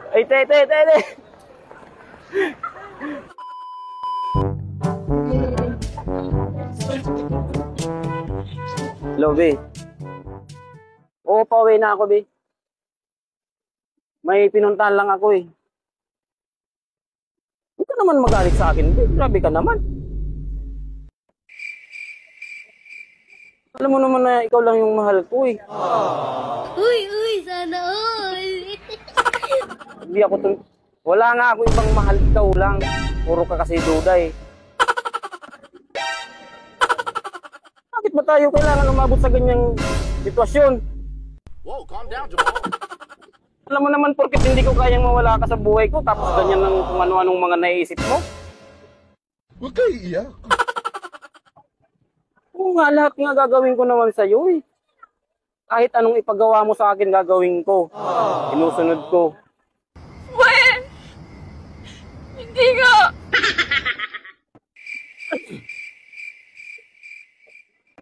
Ay, te. Hello, be. Oo, pauwi na ako, be. May pinuntahan lang ako, eh. Huwag ka naman magalit sa akin, be. Grabe ka naman. Alam mo naman na ikaw lang yung mahal ko, eh. Uy, sana all. Hindi ako wala nga ako ibang mahal, ikaw lang. Puro ka kasi duda, eh. Bakit ba tayo kailangan umabot sa ganyang sitwasyon? Whoa, calm down, Jamal. Alam mo naman porket hindi ko kayang mawala ka sa buhay ko tapos ganyan ng kung ano-anong mga naiisip mo. Huwag kayo iiyak. Oo nga, lahat nga gagawin ko naman sa'yo, eh. Kahit anong ipagawa mo sa akin gagawin ko. Inusunod ko. When? Hindi nga.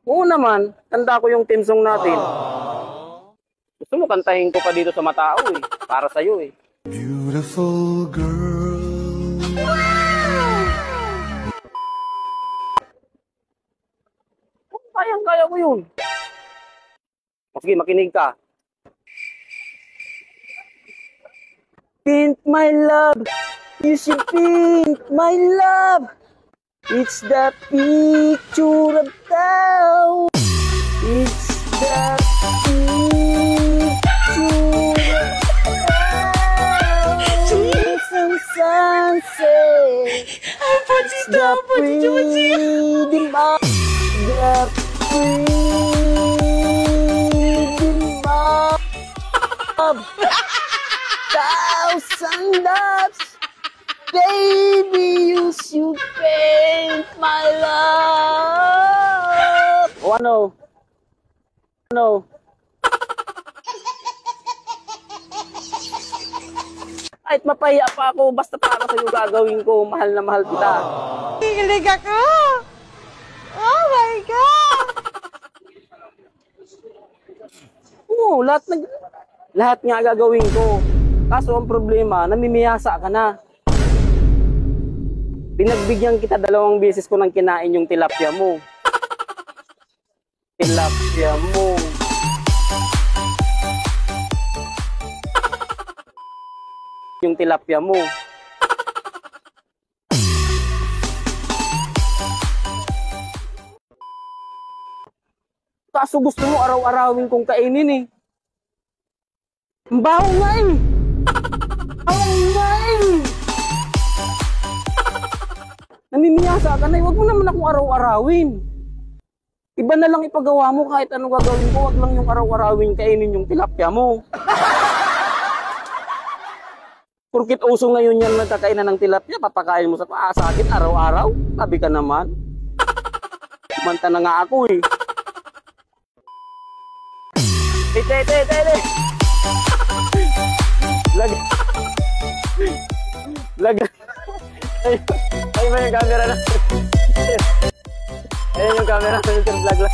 Oo naman, tanda ko yung team song natin. Gusto mo kantahin ko pa dito sa matao, eh. Para sa'yo, eh. Beautiful girl. Kayang-kaya ko yun. Sige, makinig ka. Paint my love, you should paint my love. It's the picture of thou. It's the picture of thou. Some sunset. It's the freedom of the freedom of thousand loves. Baby, you should paint my love. Oh, ano? Ano? Kahit mapahiya pa ako, basta para sa'yo gagawin ko. Mahal na mahal kita. Kikilig ako. Oh my God. Oo, lahat nga gagawin ko. Kaso ang problema, namimiyasa ka na. Pinagbigyan kita 2 beses ko nang kinain yung tilapia mo. Tilapia mo. Yung tilapia mo. Kaso gusto mo araw-arawin kong kainin, eh. Ang baho nga, eh. Ang nga, eh. Namimiyasa ka na, eh. Huwag mo naman akong araw-arawin. Iba na lang ipagawa mo kahit anong gagawin ko. Huwag lang yung araw-arawin kainin yung tilapia mo. Porkit uso ngayon yan nagkakainan ng tilapia, papakain mo sa akin araw-araw. Sabi ka naman. Manta na nga ako, eh. Te. Lag. Ay, may yung camera na. Ayun yung camera, vlog lang.